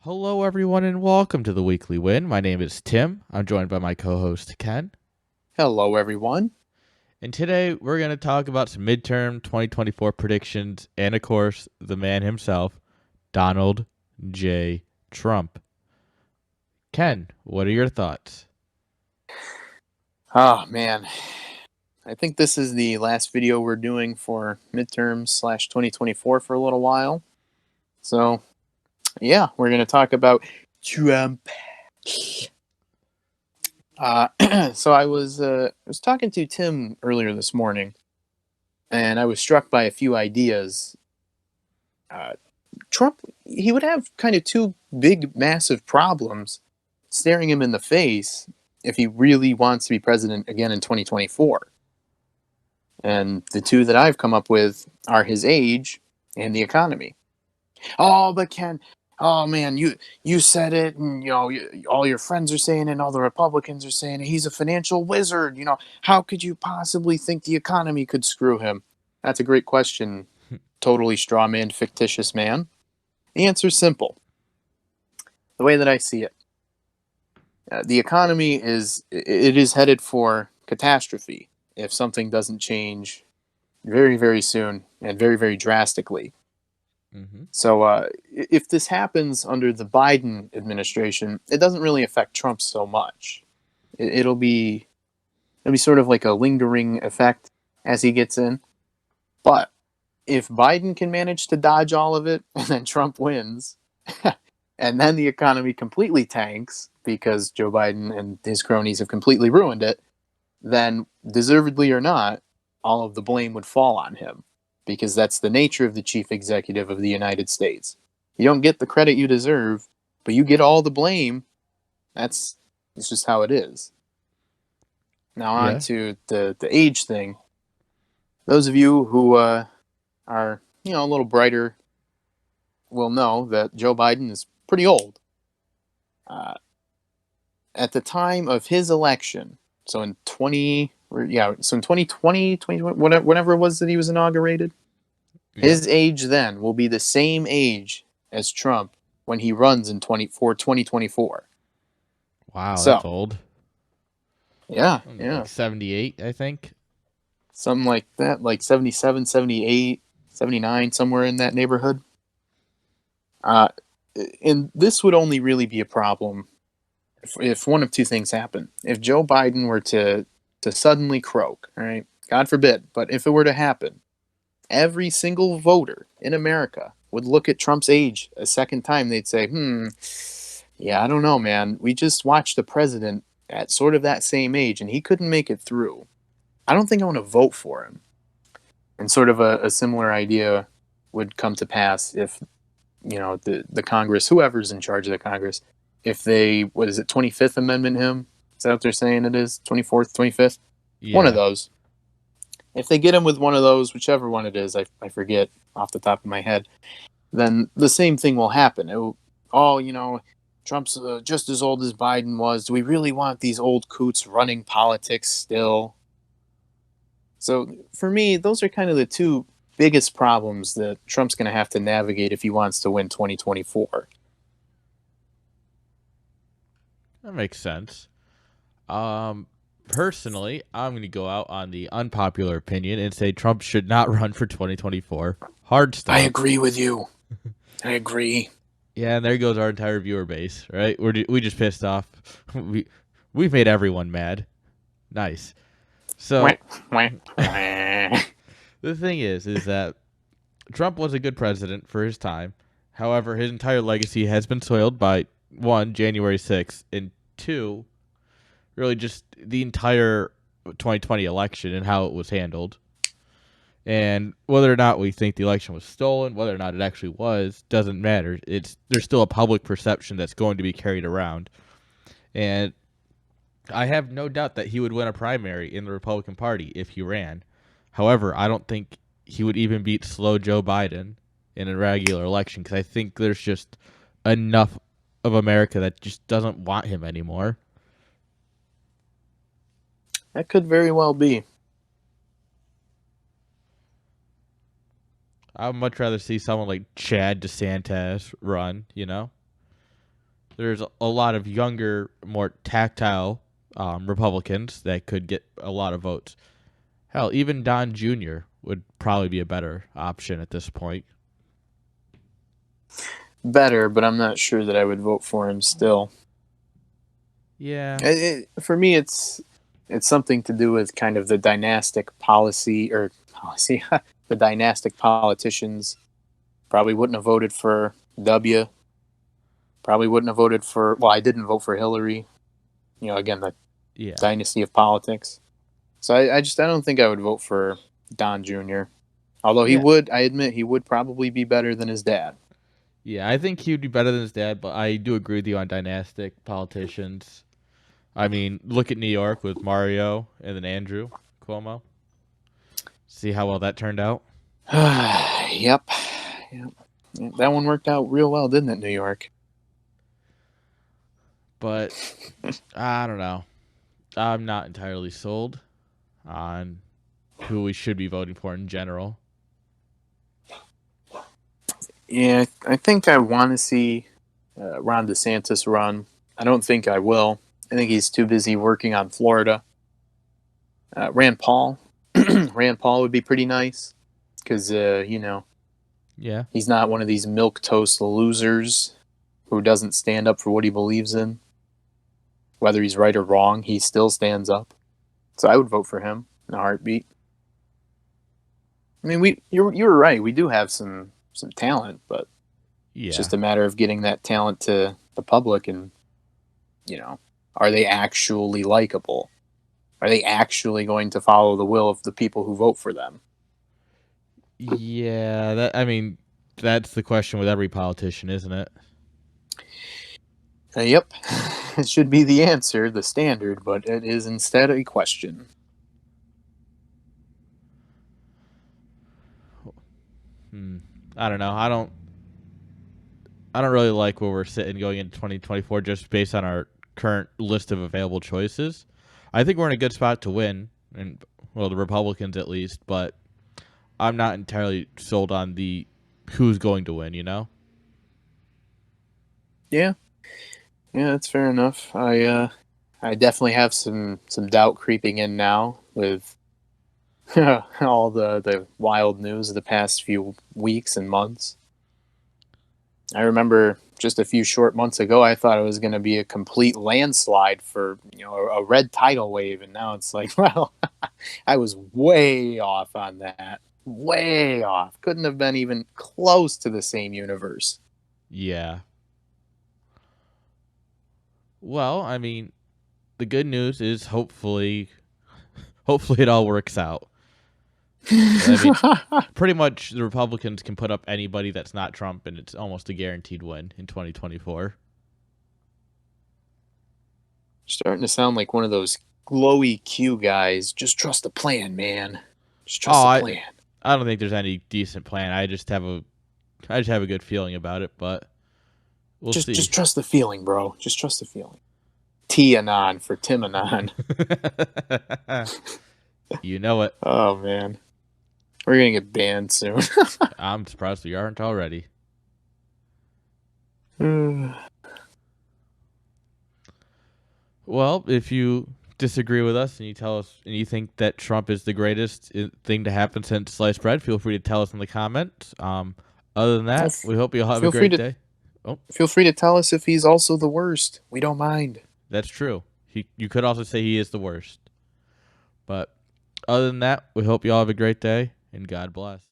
Hello, everyone, and welcome to the Weekly Win. My name is Tim. I'm joined by my co host, Ken. Hello, everyone. And today we're going to talk about some midterm 2024 predictions and, of course, the man himself, Donald J. Trump. Ken, what are your thoughts? Oh, man. I think this is the last video we're doing for midterms/2024 for a little while. So, yeah, we're going to talk about Trump. So I was talking to Tim earlier this morning, and I was struck by a few ideas. Uh, Trump, he would have kind of two big, massive problems staring him in the face if he really wants to be president again in 2024. And the two that I've come up with are his age and the economy. Oh, but Ken, oh man, you said it, and all your friends are saying it, and all the Republicans are saying it. He's a financial wizard. How could you possibly think the economy could screw him? That's a great question. Totally straw man, fictitious man. The answer's simple. The way that I see it, the economy is headed for catastrophe if something doesn't change very, very soon and very, very drastically. Mm-hmm. So if this happens under the Biden administration, it doesn't really affect Trump so much. It'll be sort of like a lingering effect as he gets in. But if Biden can manage to dodge all of it and then Trump wins, and then the economy completely tanks because Joe Biden and his cronies have completely ruined it, then deservedly or not, all of the blame would fall on him because that's the nature of the chief executive of the United States. You don't get the credit you deserve, but you get all the blame. It's just how it is. Now on Yeah. to the age thing. Those of you who are a little brighter will know that Joe Biden is pretty old. Uh, at the time of his election, so in 2020, whatever it was that he was inaugurated, Yeah. his age then will be the same age as Trump when he runs in 2024. Wow, that's So, old. yeah, Like yeah. 78, I think. Something like that, like 77, 78, 79, somewhere in that neighborhood. Uh, and this would only really be a problem if one of two things happen. If Joe Biden were to suddenly croak, all right, God forbid, but if it were to happen, every single voter in America would look at Trump's age a second time. They'd say, yeah, I don't know, man. We just watched the president at sort of that same age, and he couldn't make it through. I don't think I want to vote for him. And sort of a similar idea would come to pass if, the Congress, whoever's in charge of the Congress, if they, what is it, 25th Amendment him? Is that what they're saying it is? 24th, 25th? One of Yeah. those. If they get him with one of those, whichever one it is, I forget off the top of my head, then the same thing will happen. Trump's just as old as Biden was. Do we really want these old coots running politics still? So for me, those are kind of the two biggest problems that Trump's going to have to navigate if he wants to win 2024. That makes sense. Um, Personally, I'm going to go out on the unpopular opinion and say Trump should not run for 2024. Hard I stop. agree with you. I agree. Yeah, and there goes our entire viewer base, right? We just pissed off. We've made everyone mad. Nice. Wah, So wah, wah. the thing is that Trump was a good president for his time. However, his entire legacy has been soiled by one, January 6th, and two, really just the entire 2020 election and how it was handled. And whether or not we think the election was stolen, whether or not it actually was, doesn't matter. There's still a public perception that's going to be carried around. And I have no doubt that he would win a primary in the Republican Party if he ran. However, I don't think he would even beat slow Joe Biden in a regular election because I think there's just enough of America that just doesn't want him anymore. That could very well be. I would much rather see someone like Chad DeSantis run, you know? there's a lot of younger, more tactile Republicans that could get a lot of votes. Hell, even Don Jr. would probably be a better option at this point. Better, but I'm not sure that I would vote for him still. Yeah. For me, it's something to do with kind of the dynastic policy, the dynastic politicians. Probably wouldn't have voted for W. Probably wouldn't have voted for. Well, I didn't vote for Hillary. Again, the Yeah. dynasty of politics. So I don't think I would vote for Don Jr. Although Yeah. I admit he would probably be better than his dad. Yeah, I think he would be better than his dad, but I do agree with you on dynastic politicians. I mean, look at New York with Mario and then Andrew Cuomo. See how well that turned out? Yep. That one worked out real well, didn't it, New York? But I don't know. I'm not entirely sold on who we should be voting for in general. Yeah, I think I want to see Ron DeSantis run. I don't think I will. I think he's too busy working on Florida. Rand Paul. Rand Paul would be pretty nice because, Yeah. he's not one of these milquetoast losers who doesn't stand up for what he believes in. Whether he's right or wrong, he still stands up. So I would vote for him in a heartbeat. I mean, you were right. We do have some talent, but Yeah. it's just a matter of getting that talent to the public, and are they actually likable? Are they actually going to follow the will of the people who vote for them? Yeah, that's the question with every politician, isn't it? Yep, it should be the answer, the standard, but it is instead a question. I don't know. I don't really like where we're sitting going into 2024 just based on our current list of available choices. I think we're in a good spot to win, and well, the Republicans at least, but I'm not entirely sold on the who's going to win, Yeah, that's fair enough. I definitely have some doubt creeping in now with all the wild news of the past few weeks and months. I remember just a few short months ago, I thought it was going to be a complete landslide for a red tidal wave, and now it's like, well, I was way off on that. Way off. Couldn't have been even close to the same universe. Yeah. Well, I mean, the good news is hopefully it all works out. I mean, pretty much the Republicans can put up anybody that's not Trump, and it's almost a guaranteed win in 2024. Starting to sound like one of those glowy Q guys. Just trust the plan, man. Just trust the plan. I don't think there's any decent plan. I just have a good feeling about it, but we'll see. Just trust the feeling, bro. Just trust the feeling. T-Anon for Tim Anon. You know it. Oh, man. We're going to get banned soon. I'm surprised we aren't already. Well, if you disagree with us and you tell us and you think that Trump is the greatest thing to happen since sliced bread, feel free to tell us in the comments. Other than that, we hope you all have a great day. Feel free to tell us if he's also the worst. We don't mind. That's true. You could also say he is the worst. But other than that, we hope you all have a great day, and God bless.